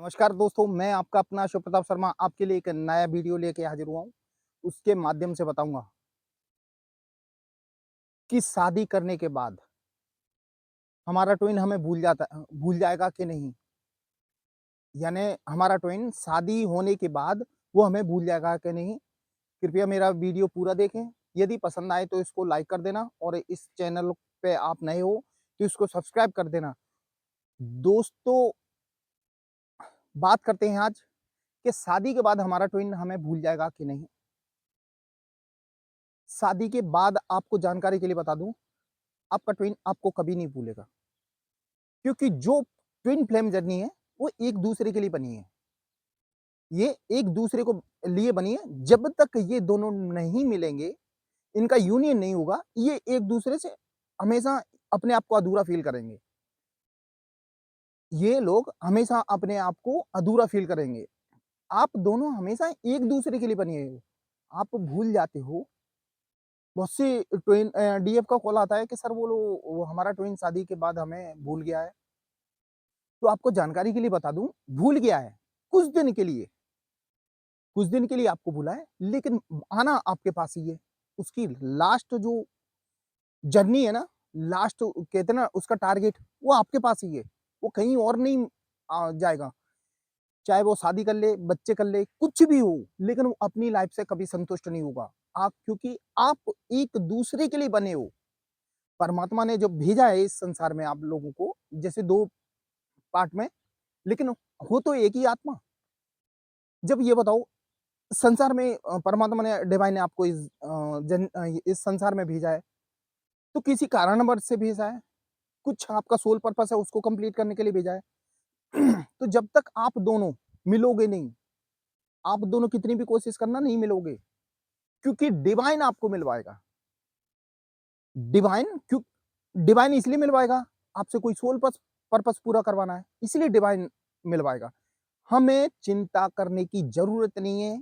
नमस्कार दोस्तों, मैं आपका अपना शिव प्रताप शर्मा आपके लिए एक नया वीडियो लेके हाजिर हुआ हूँ। उसके माध्यम से बताऊँगा कि शादी करने के बाद हमारा ट्विन हमें भूल जाएगा कि नहीं? यानी हमारा ट्विन शादी होने के बाद वो हमें भूल जाएगा कि नहीं? कृपया मेरा वीडियो पूरा देखें। यदि पसंद आए तो इसको लाइक कर देना और इस चैनल पे आप नए हो तो इसको सब्सक्राइब कर देना। दोस्तों, बात करते हैं आज कि शादी के बाद हमारा ट्विन हमें भूल जाएगा कि नहीं? शादी के बाद आपको जानकारी के लिए बता दूँ, आपका ट्विन आपको कभी नहीं भूलेगा। क्योंकि जो ट्विन फ्लेम जर्नी है, वो एक दूसरे के लिए बनी है। ये एक दूसरे को लिए बनी है। जब तक ये दोनों नहीं मिलेंगे, इनका यूनियन नहीं होगा, ये एक दूसरे से हमेशा अपने आप को अधूरा फ़ील करेंगे। ये लोग हमेशा अपने आप को अधूरा फ़ील करेंगे। आप दोनों हमेशा एक दूसरे के लिए बने हो। आप भूल जाते हो, बहुत सी डीएफ का कॉल आता है कि सर वो हमारा ट्विन शादी के बाद हमें भूल गया है। तो आपको जानकारी के लिए बता दूँ, भूल गया है, कुछ दिन के लिए। कुछ दिन के लिए आपको भूला है, लेकिन आना आपके पास ही है। उसकी लास्ट जो जर्नी है ना, लास्ट कहते हैं ना उसका टारगेट, वो आपके पास ही है। वो कहीं और नहीं जाएगा। चाहे वो शादी कर ले, बच्चे कर ले, कुछ भी हो, लेकिन वो अपनी लाइफ से कभी संतुष्ट नहीं होगा। आप क्योंकि आप एक दूसरे के लिए बने हो। परमात्मा ने जो भेजा है इस संसार में आप लोगों को, जैसे 2 पार्ट में, लेकिन हो तो एक ही आत्मा। जब ये बताओ संसार में परमात्मा ने डिवाइन ने आपको इस संसार में भेजा है, तो किसी कारणवश से भेजा है, कुछ आपका सोल पर्पस है उसको कंप्लीट करने के लिए भेजा है। तो जब तक आप दोनों मिलोगे नहीं, आप दोनों कितनी भी कोशिश करना नहीं मिलोगे, क्योंकि डिवाइन आपको मिलवाएगा। डिवाइन क्यों डिवाइन इसलिए मिलवाएगा, आपसे कोई सोल पर्पस पूरा करवाना है, इसलिए डिवाइन मिलवाएगा। हमें चिंता करने की ज़रूरत नहीं है,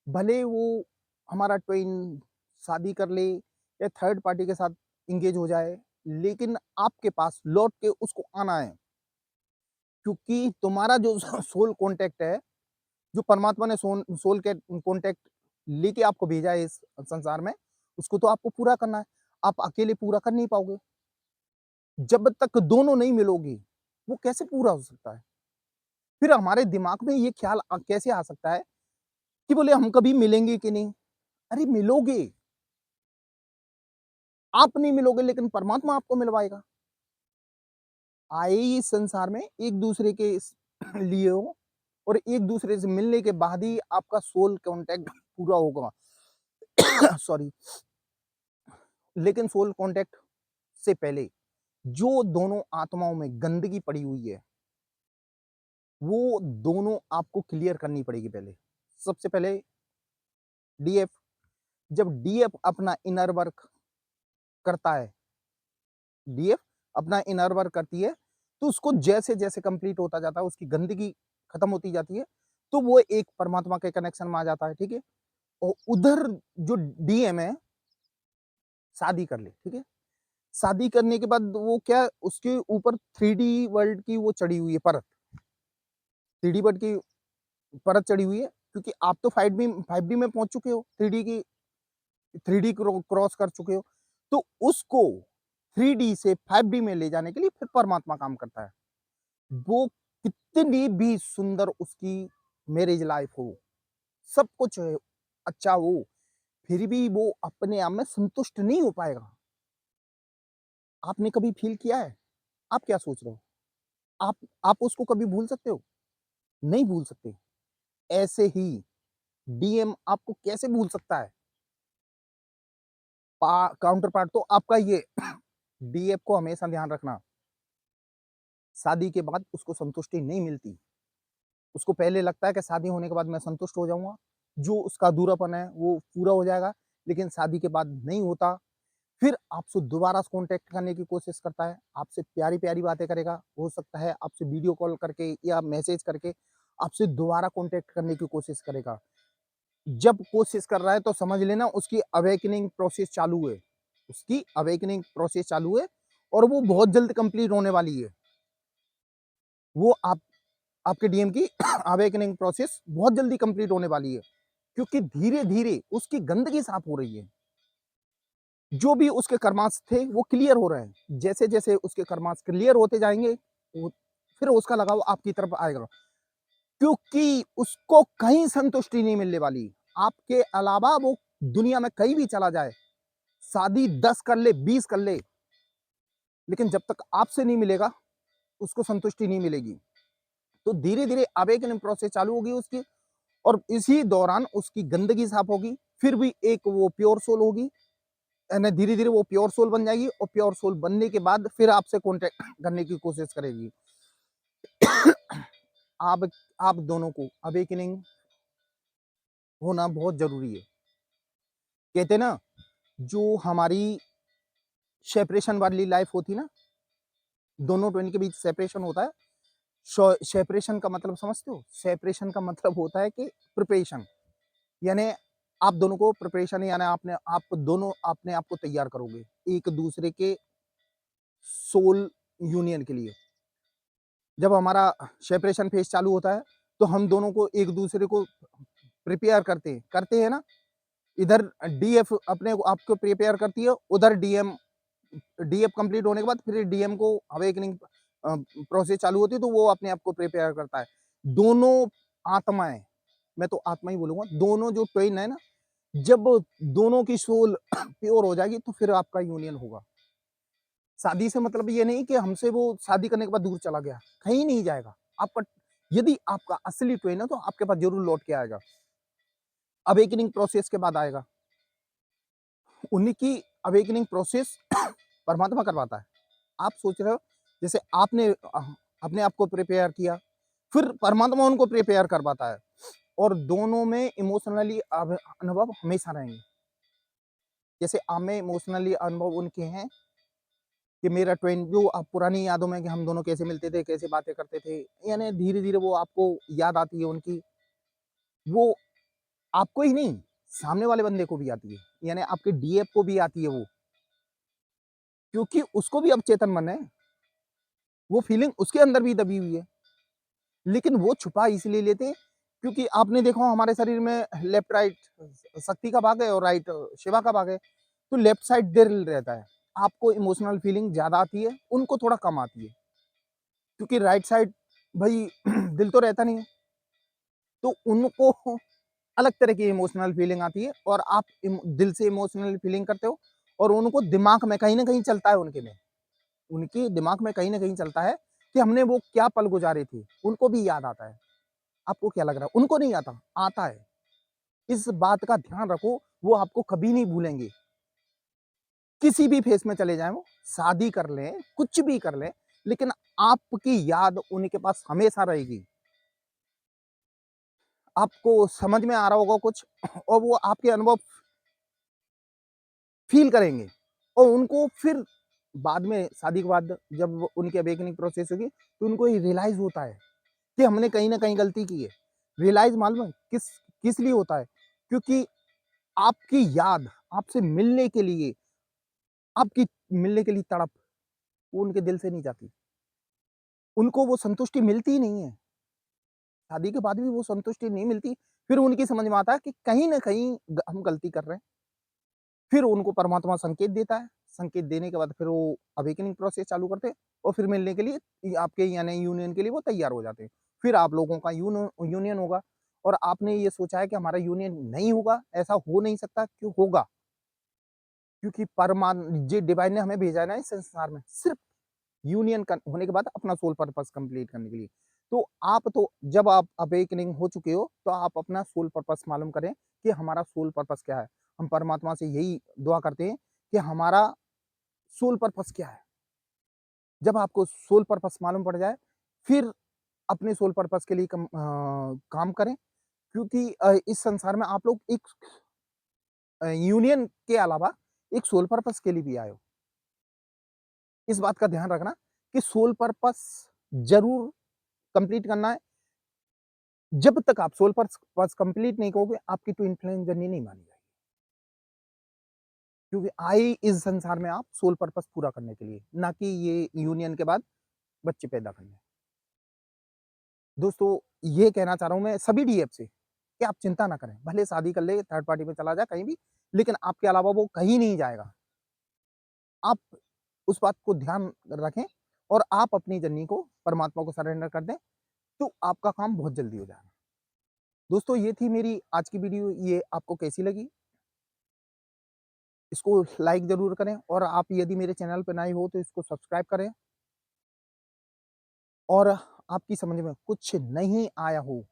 भले वो हमारा ट्विन शादी कर ले या थर्ड पार्टी के साथ एंगेज हो जाए, लेकिन आपके पास लौट के उसको आना है। क्योंकि तुम्हारा जो सोल कॉन्टैक्ट है, जो परमात्मा ने सोल के कॉन्टैक्ट लेके आपको भेजा है इस संसार में, उसको तो आपको पूरा करना है। आप अकेले पूरा कर नहीं पाओगे। जब तक दोनों नहीं मिलोगे, वो कैसे पूरा हो सकता है? फिर हमारे दिमाग में ये ख्याल कैसे आ सकता है कि बोले हम कभी मिलेंगे कि नहीं? अरे मिलोगे, आप नहीं मिलोगे लेकिन परमात्मा आपको मिलवाएगा। आए ही इस संसार में एक दूसरे के लिए हो और एक दूसरे से मिलने के बाद ही आपका सोल कॉन्टैक्ट पूरा होगा। सॉरी, लेकिन सोल कॉन्टैक्ट से पहले जो दोनों आत्माओं में गंदगी पड़ी हुई है, वो दोनों आपको क्लियर करनी पड़ेगी पहले। सबसे पहले डीएफ, जब डीएफ अपना इनर वर्क करता है, डीएफ अपना इनर वर्क करती है, तो उसको जैसे-जैसे कंप्लीट होता जाता है, उसकी गंदगी खत्म होती जाती है, तो वो एक परमात्मा के कनेक्शन में आ जाता है, ठीक है? और उधर जो डीएम है, शादी कर ले, ठीक है? शादी करने के बाद वो क्या उसके ऊपर 3D वर्ल्ड की वो चढ़ी हुई है परत, 3D वर्ल्ड की परत चढ़ी हुई है, क्योंकि आप तो 5D में पहुँच चुके हो, 3D क्रॉस कर चुके हो, तो उसको 3D से 5D में ले जाने के लिए फिर परमात्मा काम करता है। वो कितनी भी सुंदर उसकी मैरिज लाइफ हो, सब कुछ अच्छा हो, फिर भी वो अपने आप में संतुष्ट नहीं हो पाएगा। आपने कभी फ़ील किया है? आप क्या सोच रहे हो? आप आप उसको कभी भूल सकते हो? नहीं भूल सकते। ऐसे ही डीएम आपको कैसे भूल सकता है? काउंटर पार्ट तो आपका ये डीएफ को हमेशा ध्यान रखना, शादी के बाद उसको संतुष्टि नहीं मिलती। उसको पहले लगता है कि शादी होने के बाद मैं संतुष्ट हो जाऊँगा, जो उसका अधूरापन है वो पूरा हो जाएगा, लेकिन शादी के बाद नहीं होता। फिर आपसे दोबारा कॉन्टैक्ट करने की कोशिश करता है, आपसे प्यारी-प्यारी बातें करेगा, हो सकता है आपसे वीडियो कॉल करके या मैसेज करके आपसे दोबारा कॉन्टैक्ट करने की कोशिश करेगा। जब कोशिश कर रहा है तो समझ लेना उसकी अवेकनिंग प्रोसेस चालू है, उसकी अवेकनिंग प्रोसेस चालू है और वो बहुत जल्द कंप्लीट होने वाली है। वो आप आपके डीएम की अवेकनिंग प्रोसेस बहुत जल्दी कंप्लीट होने वाली है, क्योंकि धीरे-धीरे उसकी गंदगी साफ हो रही है। जो भी उसके कर्माश थे वो क्लियर हो रहे हैं। जैसे-जैसे उसके कर्माश क्लियर होते जाएँगे, वो फिर उसका लगाव आपकी तरफ आएगा। क्योंकि उसको कहीं संतुष्टि नहीं मिलने वाली। आपके अलावा वो दुनिया में कहीं भी चला जाए, शादी 10 कर ले, 20 कर ले, लेकिन जब तक आपसे नहीं मिलेगा, उसको संतुष्टि नहीं मिलेगी। तो धीरे-धीरे अवेकनिंग प्रोसेस चालू होगी उसकी, और इसी दौरान उसकी गंदगी साफ होगी, फिर भी एक वो प्योर सोल होगी, यानी धीरे-धीरे वो प्योर सोल बन जाएगी, और प्योर सोल बनने के बाद फिर आपसे कॉन्टैक्ट करने की कोशिश करेगी। आप आप दोनों को अवेकनिंग होना बहुत ज़रूरी है। कहते हैं ना, जो हमारी सेपरेशन वाली लाइफ होती है ना, दोनों ट्विन के बीच सेपरेशन होता है। सेपरेशन का मतलब समझते हो? सेपरेशन का मतलब होता है कि प्रिपरेशन, यानी आप दोनों को प्रिपरेशन, यानी आपने आप दोनों अपने आप को तैयार करोगे एक दूसरे के सोल यूनियन के लिए। जब हमारा सेपरेशन फेज चालू होता है, तो हम दोनों को एक दूसरे को प्रिपेयर करते हैं ना। इधर डीएफ अपने को आपको प्रिपेयर करती है, उधर डीएफ कंप्लीट होने के बाद फिर डीएम को अवेकनिंग प्रोसेस चालू होती है, तो वो अपने आप को प्रिपेयर करता है। दोनों आत्माएं, मैं तो आत्मा ही बोलूंगा, दोनों जो ट्वेन है ना, जब दोनों की सोल प्योर हो जाएगी, तो फिर आपका यूनियन होगा। शादी से मतलब ये नहीं कि हमसे वो शादी करने के बाद दूर चला गया, कहीं नहीं जाएगा आपका। यदि आपका असली ट्वेन है, तो आपके पास जरूर लौट के आएगा, अवेकनिंग प्रोसेस के बाद आएगा। उन्हीं की अवेकनिंग प्रोसेस परमात्मा करवाता है। आप सोच रहे हो, जैसे आपने अपने आप को प्रिपेयर किया, फिर परमात्मा उनको प्रिपेयर करवाता है, और दोनों में इमोशनली अनुभव हमेशा रहेंगे। जैसे आप में इमोशनली अनुभव उनके हैं कि मेरा ट्वेन, जो आप पुरानी यादों में कि हम दोनों कैसे मिलते थे, कैसे बातें करते थे, यानी धीरे-धीरे वो आपको याद आती है उनकी। वो आपको ही नहीं, सामने वाले बंदे को भी आती है, यानी आपके डीएफ को भी आती है वो, क्योंकि उसको भी अब चेतन मन है, वो फीलिंग उसके अंदर भी दबी हुई है। लेकिन वो छुपा इसलिए लेते हैं, क्योंकि आपने देखा हो हमारे शरीर में लेफ्ट राइट शक्ति का भाग है और राइट शिवा का भाग है। तो लेफ्ट साइड दिल रहता है, आपको इमोशनल फीलिंग ज्यादा आती है, उनको थोड़ा कम आती है, क्योंकि राइट साइड भाई दिल तो रहता नहीं है। तो उनको अलग तरह की इमोशनल फीलिंग आती है, और आप दिल से इमोशनल फीलिंग करते हो, और उनको दिमाग में कहीं ना कहीं चलता है, उनके दिमाग में कहीं ना कहीं चलता है कि हमने वो क्या पल गुजारे थे, उनको भी याद आता है। आपको क्या लग रहा है? उनको नहीं आता, आता है। इस बात का ध्यान रखो, वो आपको कभी नहीं भूलेंगे। किसी भी फेस में चले जाएँ वो, शादी कर लें, कुछ भी कर लें, लेकिन आपकी याद उनके पास हमेशा रहेगी। आपको समझ में आ रहा होगा कुछ, और वो आपके अनुभव फ़ील करेंगे, और उनको फिर बाद में, शादी के बाद जब उनकी अवेकनिंग प्रोसेस होगी, तो उनको ये रियलाइज़ होता है कि हमने कहीं न कहीं गलती की है। रियलाइज़ मालूम है किस किस लिए होता है? क्योंकि आपकी याद, आपसे मिलने के लिए, आपकी मिलने के लिए तड़प, वो उनके दिल से नहीं जाती। उनको वो संतुष्टि मिलती ही नहीं है। शादी के बाद भी वो संतुष्टि नहीं मिलती। फिर उनकी समझ में आता है कि कहीं न कहीं हम गलती कर रहे हैं। फिर उनको परमात्मा संकेत देता है। संकेत देने के बाद फिर वो अवेकनिंग प्रोसेस चालू करते हैं, और फिर मिलने के लिए आपके यानी यूनियन के लिए वो तैयार हो जाते हैं। फिर आप लोगों का यूनियन होगा, और आपने ये सोचा है कि हमारा यूनियन नहीं होगा, ऐसा हो नहीं सकता, क्यों होगा? क्योंकि जे डिवाइन ने हमें भेजा है ना इस संसार में, सिर्फ यूनियन होने के बाद अपना सोल पर्पस कंप्लीट करने के लिए। तो आप तो जब आप अवेकनिंग हो चुके हो, तो आप अपना सोल पर्पस मालूम करें कि हमारा सोल पर्पस क्या है। हम परमात्मा से यही दुआ करते हैं कि हमारा सोल पर्पस क्या है। जब आपको सोल पर्पस मालूम पड़ जाए, फिर अपने सोल पर्पस के लिए काम करें, क्योंकि इस संसार में आप लोग एक यूनियन के अलावा एक सोल पर्पस के लिए भी आए हो। इस बात का ध्यान रखना कि सोल पर्पस ज़रूर कंप्लीट करना है। जब तक आप सोल पर्पस कंप्लीट नहीं करोगे, आपकी ट्विन फ्लेम जर्नी नहीं मानी जाएगी। क्योंकि आए इस संसार में आप सोल पर्पस पूरा करने के लिए, ना कि ये यूनियन के बाद बच्चे पैदा करने। दोस्तों ये कहना चाह रहा हूँ मैं सभी डीएफ से कि आप चिंता ना करें, भले शादी कर ले, थर्ड पार्टी में चला जाए कहीं भी, लेकिन आपके अलावा वो कहीं नहीं जाएगा। आप उस बात को ध्यान रखें और आप अपनी जर्नी को परमात्मा को सरेंडर कर दें, तो आपका काम बहुत जल्दी हो जाएगा। दोस्तों ये थी मेरी आज की वीडियो, ये आपको कैसी लगी? इसको लाइक ज़रूर करें और आप यदि मेरे चैनल पे नए हो तो इसको सब्सक्राइब करें और आपकी समझ में कुछ नहीं आया हो,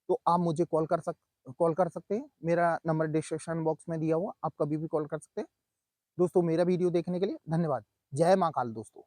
तो आप मुझे कॉल कर सकते हैं। मेरा नंबर डिस्क्रिप्शन बॉक्स में दिया हुआ, आप कभी भी कॉल कर सकते हैं। दोस्तों मेरा वीडियो देखने के लिए धन्यवाद। जय माँ काल दोस्तों।